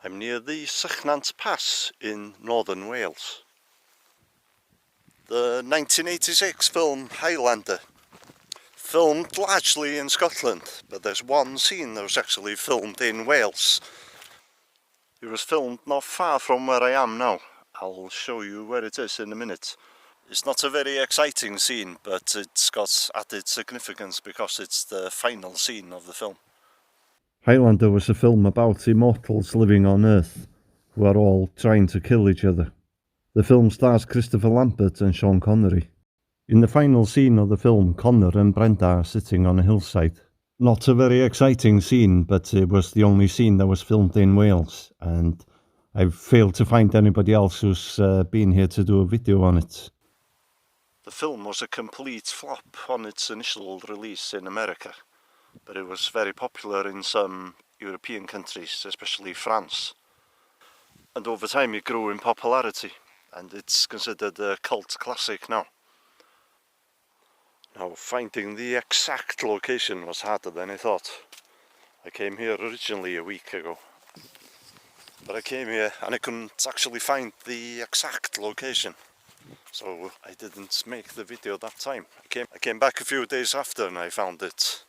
I'm near the Sychnant Pass in northern Wales. The 1986 film Highlander, filmed largely in Scotland, but there's one scene that was actually filmed in Wales. It was filmed not far from where I am now. I'll show you where it is in a minute. It's not a very exciting scene, but it's got added significance because it's the final scene of the film. Highlander was a film about immortals living on Earth, who are all trying to kill each other. The film stars Christopher Lambert and Sean Connery. In the final scene of the film, Connor and Brenda are sitting on a hillside. Not a very exciting scene, but it was the only scene that was filmed in Wales, and I've failed to find anybody else who's been here to do a video on it. The film was a complete flop on its initial release in America, but it was very popular in some European countries, especially France. And over time it grew in popularity, and it's considered a cult classic now. Now, finding the exact location was harder than I thought. I came here originally a week ago, but I came here and I couldn't actually find the exact location, so I didn't make the video that time. I came back a few days after and I found it,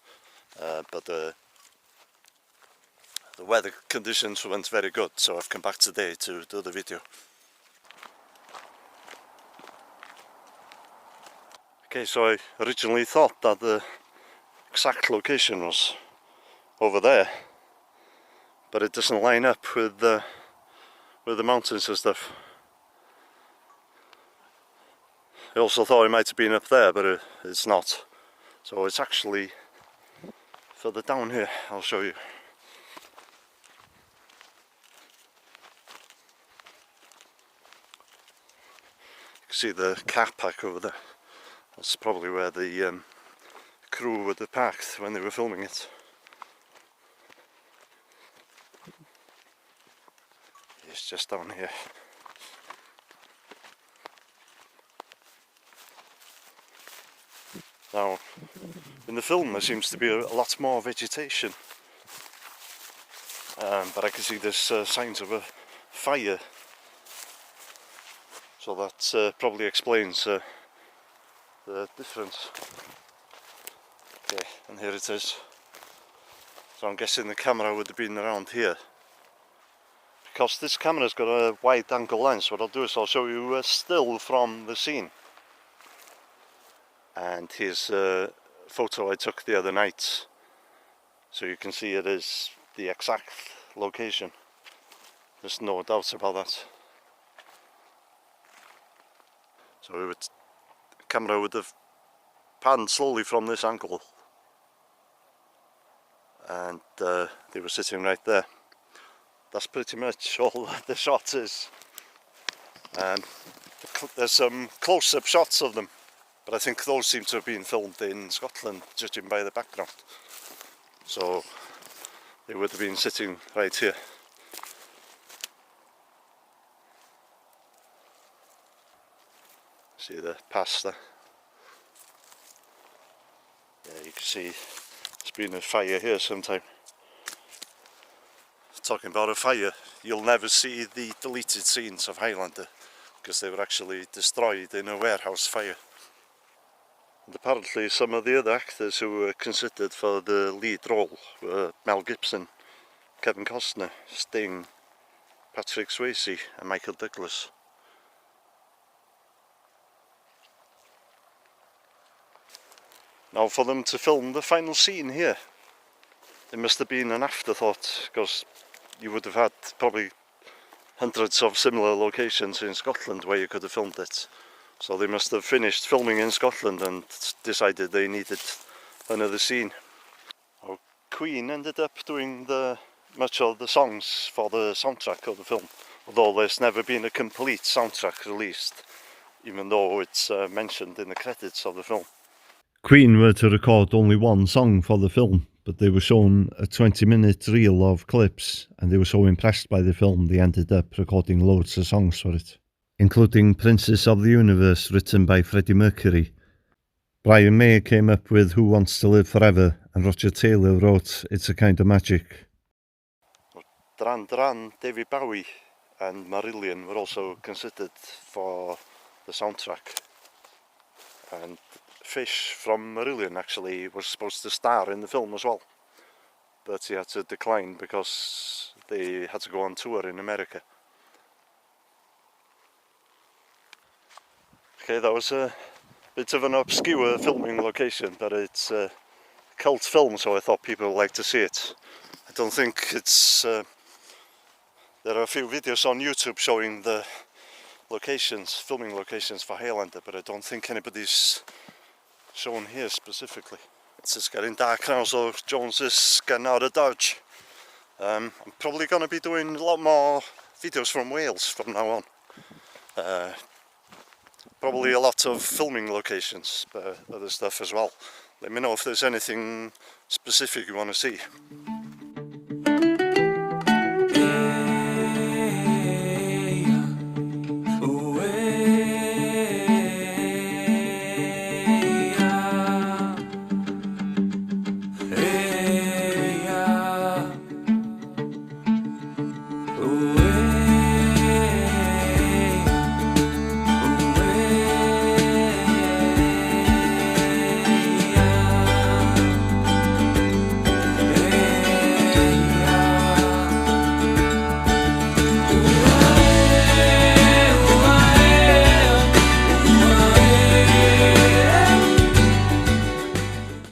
but the weather conditions weren't very good, so I've come back today to do the video. Okay, so I originally thought that the exact location was over there, but it doesn't line up with the mountains and stuff. I also thought it might have been up there, but it's not. So it's actually further down here. I'll show you. You can see the car park over there. That's probably where the crew would have parked when they were filming it. It's just down here. Now, in the film there seems to be a lot more vegetation, but I can see there's signs of a fire, so that probably explains the difference. Okay, and here it is. So I'm guessing the camera would have been around here. Because this camera's got a wide angle lens, what I'll do is I'll show you a still from the scene. And here's a photo I took the other night, so you can see it is the exact location. There's no doubt about that. So the camera would have panned slowly from this angle, and they were sitting right there. That's pretty much all the shot is. And there's some close-up shots of them, but I think those seem to have been filmed in Scotland, judging by the background. So they would have been sitting right here. See the pass there? Yeah, you can see there's been a fire here sometime. Talking about a fire, you'll never see the deleted scenes of Highlander, because they were actually destroyed in a warehouse fire. And apparently some of the other actors who were considered for the lead role were Mel Gibson, Kevin Costner, Sting, Patrick Swayze and Michael Douglas. Now, for them to film the final scene here, it must have been an afterthought, because you would have had probably hundreds of similar locations in Scotland where you could have filmed it. So they must have finished filming in Scotland and decided they needed another scene. Well, Queen ended up doing much of the songs for the soundtrack of the film, although there's never been a complete soundtrack released, even though it's mentioned in the credits of the film. Queen were to record only one song for the film, but they were shown a 20-minute reel of clips, and they were so impressed by the film they ended up recording loads of songs for it, including Princess of the Universe, written by Freddie Mercury. Brian May came up with Who Wants to Live Forever, and Roger Taylor wrote It's a Kind of Magic. Duran Duran, David Bowie and Marillion were also considered for the soundtrack. And Fish from Marillion actually was supposed to star in the film as well, but he had to decline because they had to go on tour in America. Okay, that was a bit of an obscure filming location, but it's a cult film, so I thought people would like to see it. I don't think it's... there are a few videos on YouTube showing the locations, filming locations for Highlander, but I don't think anybody's shown here specifically. It's just getting dark now, so Jones is getting out of Dodge. I'm probably going to be doing a lot more videos from Wales from now on. Probably a lot of filming locations, but other stuff as well. Let me know if there's anything specific you want to see.